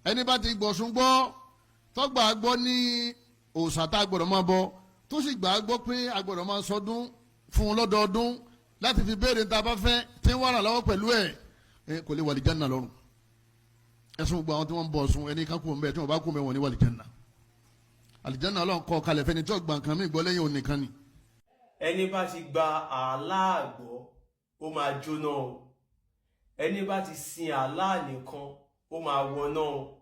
ẹni bá ti gbọ̀sùn gbọ́ tọ́gbà gbọ́ ní òòṣà tá a gbọ́dọ̀ máa bọ tó sì gbà gbọ́ pé a gbọ́dọ̀ máa sọdún fún un lọ́dọọdún láti fi béèrè tá a bá fẹ́ tí ń wàrà lọ́wọ́ pẹ̀lú ẹ̀ kò lè wà lìjánà lọ́rùn ẹ̀sùn gbogbo àwọn tí wọ́n ń bọ̀ ọ̀sùn ẹni ká kú ọ̀nbẹ tí wọ́n bá kú ọ̀nbẹ wọn ní wà lìjánà àlìjánà Ọlọ́run kọ́ kalẹ̀ fẹ́ni tí ó gba nǹkan mí gbọ́ lẹ́yìn onìkan ni. ẹni bá ti gba Allah gbọ́ ó máa jóná o ẹni bá ti sin Allah nìkan ó máa wọná o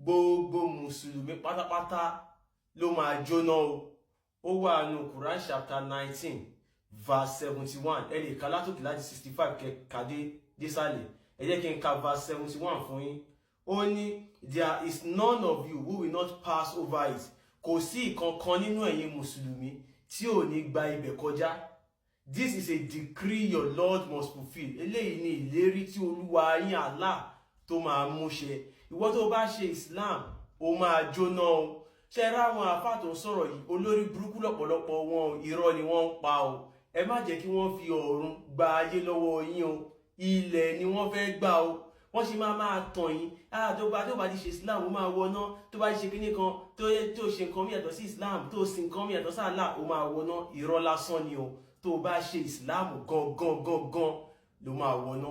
gbogbo mùsùlùmí pátápátá ló máa jóná o ó wà nù Quran chapter 19 verse 71 ẹ lè ka látòkè láti 65 kàdé désàlẹ̀ ẹ jẹ́ kí n ka verse 71 fún yín. Ó ní there is none of you who will not pass over it. Kò sí ìkankan nínú ẹ̀yin mùsùlùmí tí ò ní gba ibẹ̀ kọjá. This is a decree your Lord must fulfill. Eléyìí ni ìlérí tí Olúwa yín Allah tó máa mú ṣẹ. Ìwọ tó bá ṣe Islam ó máa jóná o. Ṣé ra àwọn àfáà tó ń sọ̀rọ̀ yìí olórí burúkú lọ́pọ̀lọpọ̀ wọn irọ́ ni wọ́n ń pa o. Ẹ má jẹ́ kí wọ́n fi ọ̀run gba ayé lọ́wọ́ yín o. Ilẹ̀ ni wọ́n fẹ́ gbà o. Wọ́n sì máa tàn yín tó bá ti ṣe Islam ó máa wọná tó bá ti ṣe kíní kan tó ṣe nǹkan mí yàtọ̀ sí Islam tó sin nǹkan mí yàtọ̀ sí Allah ó máa wọná irọ́ lásán ni o tó bá ṣe Islam gangan ló máa wọná.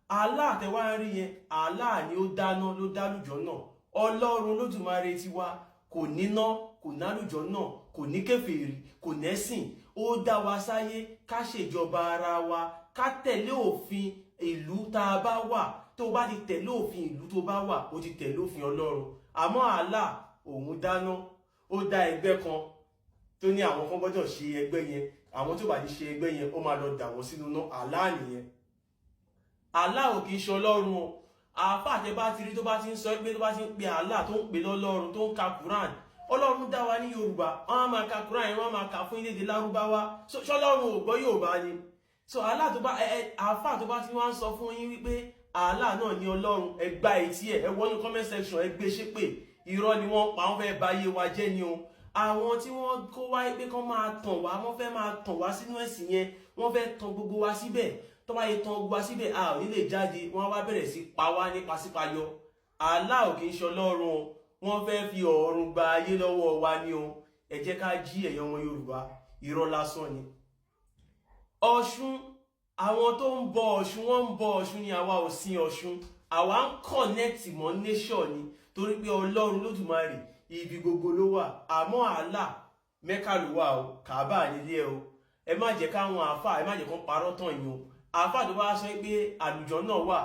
Allah tẹ́wá rí yẹn Allah ni ó dáná ló dálùjọ náà Ọlọ́run Olódùmarè ti wá kò níná kò nálùjọ náà kò ní kèfèrí kò nẹ́sìn ó dá wa sáyé ká ṣèjọba ara wa ká tẹ̀lé òfin ìlú tá a bá wà tó bá ti tẹ̀lé òfin ìlú tó bá wà ó ti tẹ̀lé òfin Ọlọ́run. Àmọ́ Allah òun dáná ó dá ẹgbẹ́ kan tó ní àwọn kan gbọ́dọ̀ ṣe ẹgbẹ́ yẹn àwọn tó bá ti ṣe ẹgbẹ́ yẹn ó máa lọ dà wọ́n sínú náà Allah nìyẹn. Allah ò kì í ṣe Ọlọ́run o. Àáfàá tẹ bá ti rí tó bá ti ń sọ pé tó bá ti ń pe Allah tó ń pè lọ́lọ́run tó ń ka Quran Ọlọ́run dá wa ní Yorùbá wọ́n á máa ka Quran yẹn wọ́n á máa kà fún ilé-èdè Lárúbáwá ṣọlọ́run ò gbọ́ Yorùbá ni. So Allah tó bá àáfàá tó bá ti wá ń sọ fún yín wípé Allah náà ni Ọlọ́run ẹ gba etí ẹ wọnú comment section ẹ gbé ṣépè irọ́ ni wọ́n pa wọ́n fẹ́ bà ayé wa jẹ́ ni o. Àwọn tí wọ́n kó wá pé kán máa tàn wá wọ́n fẹ́ máa tàn wá sínú ẹ̀sìn yẹn wọ́n fẹ́ tàn gbogbo wa síbẹ̀ tó bá yẹ tàn gbogbo wa síbẹ̀ a ò ní lè jáde wọ́n wá bẹ̀rẹ̀ sí pa wá nípa sípayọ. Allah ò kì í ṣe Ọlọ́run o wọ́n fẹ́ fi ọ̀run gba ayé lọ́wọ́ wa ni o. Ẹ jẹ́ ká jí ẹ̀yàn ọmọ Yorùbá irọ́ lásán ni. Ọ̀ṣun àwọn tó ń bọ Ọ̀ṣun wọ́n ń bọ Ọ̀ṣun ni àwa ò sin Ọ̀ṣun àwa ń connect mọ́ nation ni torí pé Ọlọ́run Olódùmarè ibi gbogbo ló wà àmọ́ Allah Mẹ́kà ló wà o Kàábà nílé o. Ẹ má jẹ́ káwọn àáfàá ẹ má jẹ́ kán parọ́ tàn yín o. Àáfàá tó bá sọ pé àlùjọ náà wà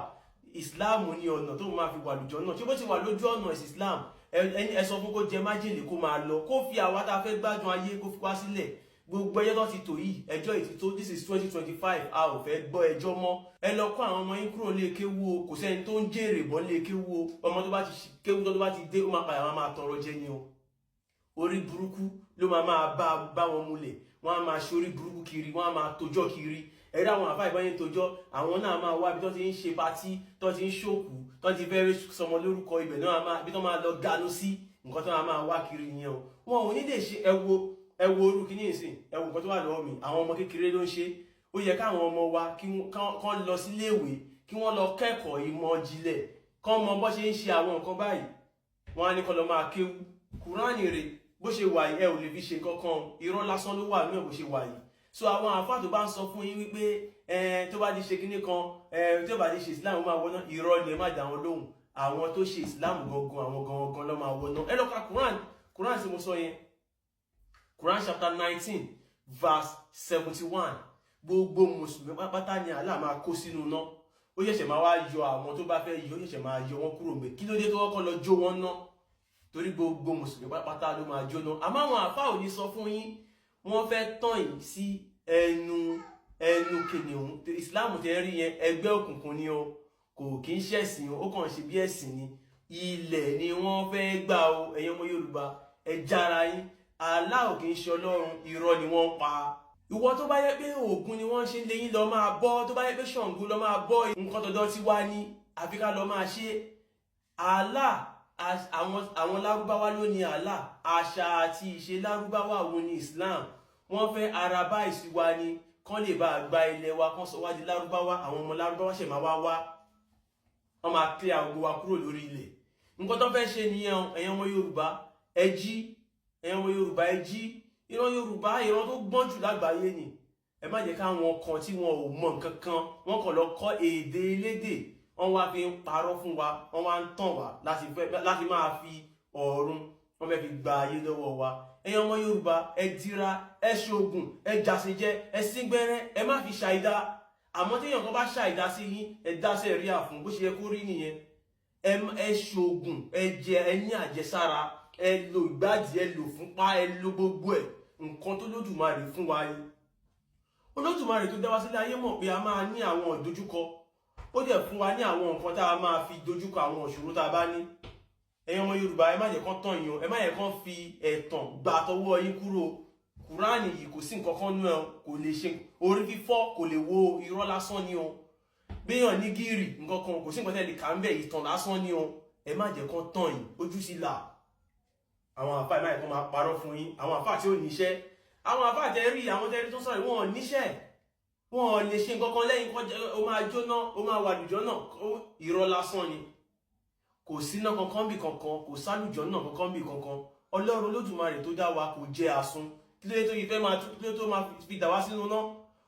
Islam ní ọ̀nà tó máa fi wà àlùjọ náà tí ó bó ti wà lójú ọ̀nà Islam ẹ sọ fún kó jẹ májèlé kó máa lọ kó fi àwa tá a fẹ́ gbádùn ayé kó fi wá sílẹ̀. Gbogbo ẹjọ́ tó ti tò yìí ẹjọ́ ìtìtò this is 2025 a ò fẹ́ gbọ́ ẹjọ́ mọ́. Ẹ lọ kó àwọn ọmọ yín kúrò lé kéwú o kò sẹ́ni tó ń jèrè bọ́ lé kéwú o ọmọ tó bá ti kéwú tó bá ti dé ó máa padà máa tọrọ jẹ ni o. Orí burúkú ló máa bá wọn múlẹ̀ wọ́n á máa ṣe orí burúkú kiri wọ́n á máa tojọ́ kiri. Ẹ rí àwọn àfáà ìbáyé tojọ́ àwọn náà máa wá ibi tó ti ń ṣe patí tó ti ń ṣòkú tó ti fẹ́ sọmọ lórúkọ ibẹ̀ náà ibi tó máa lọ ganu sí nǹkan tó máa wá kiri yẹn o. Wọn ò ní lè ṣe ẹ wo orú kìíní ìsìn ẹ wo nǹkan tó wà lọ́wọ́ mi àwọn ọmọ kékeré ló ń ṣe. Ó yẹ káwọn ọmọ wa kán lọ síléèwé kí wọ́n lọ kẹ́kọ̀ọ́ ìmọ̀ ìjìnlẹ̀ kán mọ bó ṣe ń ṣe àwọn nǹkan báyìí. Wọ́n á ní kán lọ máa kéwú Kùránì rẹ̀ bó ṣe wà yìí ẹ ò lè fi ṣe kankan irọ́ lásán ló wà náà bó ṣe wà yìí. So àwọn àfáà tó bá ń sọ fún yín wípé tó bá ti ṣe kíní kan tó bá ti ṣe Islam máa wọná irọ́ ni ẹ má dá wọn lóhùn. Àwọn tó ṣe Islam gangan àwọn gangan ló máa wọná. Ẹ lọ ka Quran tí mo sọ yẹn Quran chapter 19 verse 71 gbogbo mùsùlùmí pátá ni Allah máa kó sínú náà. Ó ṣẹ̀ṣẹ̀ máa wá yọ àwọn tó bá fẹ́ yọ ó ṣẹ̀ṣẹ̀ máa yọ wọn kúrò ńbẹ̀ kí ló dé tó kọ́kọ́ lọ jó wọn náà torí gbogbo mùsùlùmí pátá ló máa jóná. Àmọ́ àwọn àfáà ò ní sọ fún yín wọ́n fẹ́ tàn yín sí ẹnu kìnìún. Islam tẹ́ rí yẹn ẹgbẹ́ òkùnkùn ni o kò kí ń ṣẹ̀sìn o ó kàn ṣe bí ẹ̀sìn ni. Ilẹ̀ ni wọ́n fẹ́ gbà o ẹ̀yin ọmọ Yorùbá ẹ jára yín. Allah ò kì í ṣe Ọlọ́run irọ́ ni wọ́n pa. Ìwọ tó bá yẹ pé Ògún ni wọ́n ṣe ń lé yín lọ máa bọ́ tó bá yẹ pé Ṣàngó lọ máa bọ́ nǹkan tọ̀dọ̀ tí wá ní àfi ká lọ máa ṣe. Allah àwọn Lárúbáwá ló ní Allah àṣà àti ìṣe Lárúbáwá wo ni Islam wọ́n fẹ́ Arabize wa ni kán lè bá gba ilẹ̀ wa kán sọ wá di Lárúbáwá àwọn ọmọ Lárúbáwá ṣẹ̀ máa wá wọ́n máa clear gbogbo wa kúrò lórí ilẹ̀. nǹkan tó fẹ́ ṣe nìyẹn ẹ̀yin ọmọ Yorùbá ẹ jí, ẹ̀yin ọmọ Yorùbá ẹ jí. Ìran Yorùbá ìran tó gbọ́n jù lágbàáyé ni. Ẹ má jẹ́ káwọn kan tí wọn ò mọ nǹkan kan wọ́n kàn lọ kọ́ èdè elédè wọ́n wá fi ń parọ́ fún wa, wọ́n wá ń tàn wá láti máa fi ọ̀run wọ́n fẹ́ fi gba ayé lọ́wọ́ wa. Ẹ̀yin ọmọ Yorùbá ẹ dira, ẹ ṣoògùn, ẹ jàsìnjẹ, ẹ síngbẹ́rẹ́, ẹ má fi ṣàìdá. Àmọ́ tí èèyàn kan bá ṣàìdá sí yín ẹ dá sẹ́ríà fún bó ṣe yẹ kó rí nìyẹn. Ẹ ṣoògùn, ẹ jẹ, ẹ ní àjẹsára, ẹ lo ìgbàdí, ẹ lò fúnpá, ẹ lo gbogbo ẹ̀. Nǹkan tó lódùmarè fún wa yìí. Olódùmarè tó dá wa sílé ayé mọ̀ pé a máa ní àwọn ìdojúkọ. Ó dẹ̀ fún wa ní àwọn nǹkan tá a máa fi dojúkọ àwọn ìṣòro tá a bá ní. Ẹ̀yin ọmọ Yorùbá ẹ má jẹ́ kán tàn yín o, ẹ má jẹ́ kán fi ẹ̀tàn gbà tọwọ́ yín kúrò. Kùránì yìí kò sí nǹkan kan nú ẹ kò lè ṣe orí fífọ́ kò lè wo irọ́ lásán ni o. Béèyàn ní gírì nǹkan kan kò sí nǹkan tẹ́lẹ̀ kà ń bẹ̀ ìtàn lásán ni o. Ẹ má jẹ́ kán tàn yín ojú sí là. Àwọn àfáà ẹ má jẹ́ kán máa parọ́ fún yín, àwọn àfáà tí ò níṣẹ́. Àwọn àfáà tẹ́rí àwọn tẹ́rí tó ń sọ̀rọ̀ wọn ò níṣẹ́. Wọn ò lè ṣe nǹkan kan lẹ́yìn kan ó máa jóná, ó máa wà lùjọ́ náà, irọ́ lásán ni. Kò síná kankan bí kankan, kò sálùjọ́ náà kankan bí kankan. Ọlọ́run Olódùmarè tó dá wa kò jẹ́ asún. Kí ló dé tó yìí fẹ́ máa kí ló tó máa fi dà wá sínú náà?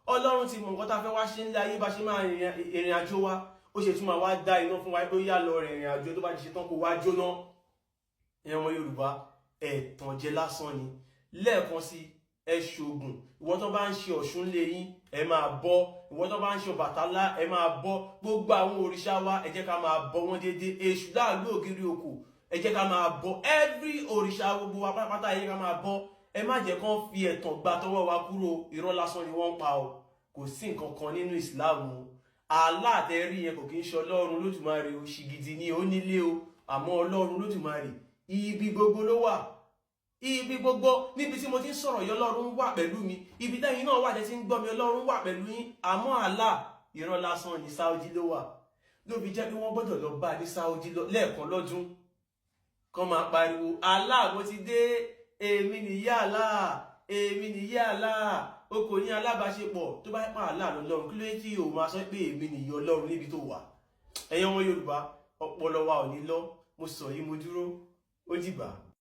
Ọlọ́run ti mọ nǹkan tá a fẹ́ wá ṣe ńlẹ̀ ayé bá ṣe máa rìnrìn àjò wa. Ó ṣe tún máa wá dá iná fún wa pé ó yá lọ rìnrìn àjò tó bá ti ṣe tán kó wá jóná. Ẹ̀yin ọmọ Yorùbá ẹ̀tàn jẹ lásán ni. Lẹ́ẹ̀kan sí ẹ ṣoògùn. Ìwọ tó bá ń ṣe Ọ̀ṣun lé yín ẹ máa bọ́. Ìwọ tó bá ń ṣe Ọbàtálá ẹ máa bọ́. Gbogbo àwọn òrìṣà wa ẹ jẹ́ ká máa bọ́ wọn déédéé. Èṣù láàgbé ògiri òkò ẹ jẹ́ ká máa bọ́. Every òrìṣà gbogbo wa pátápátá ẹ jẹ́ ká máa bọ́. Ẹ má jẹ́ kán fi ẹ̀tàn gbà tọwọ́ wa kúrò, irọ́ lásán ni wọ́n ń pa o. Kò sí nǹkan kan nínú Ìsìláàmù o. Allah tẹ́ rí yẹn kò kí ń ṣe Ọlọ́run Olódùmarè o, ṣìgìdì ni ó nílé o. Àmọ́ Ọlọ́run Olódùmarè ibi gbogbo ló wà. Ibi gbogbo níbi tí mo ti ń sọ̀rọ̀ yìí Ọlọ́run wà pẹ̀lú mi. Ibi tẹ́yin náà wà tẹ́ ti ń gbọ́ mi Ọlọ́run wà pẹ̀lú yín. Àmọ́ Allah irọ́ lásán ní Saudi ló wà. Ló fi jẹ́ pé wọ́n gbọ́dọ̀ lọ bá ní Saudi lẹ́ẹ̀kan lọ́dún. Kán máa pariwo Allah mo ti dé, èmi nìyí Allah, èmi nìyí Allah. O kò ní alábàáṣepọ̀ tó bá pa Allah lọ́lọ́run kí ló yẹ kí o máa sọ pé èmi nìyí Ọlọ́run níbi tó wà. Ẹ̀yin ọmọ Yorùbá ọpọlọ wa ò ní lọ, mo sọ yìí mo dúró, ó dìgbà.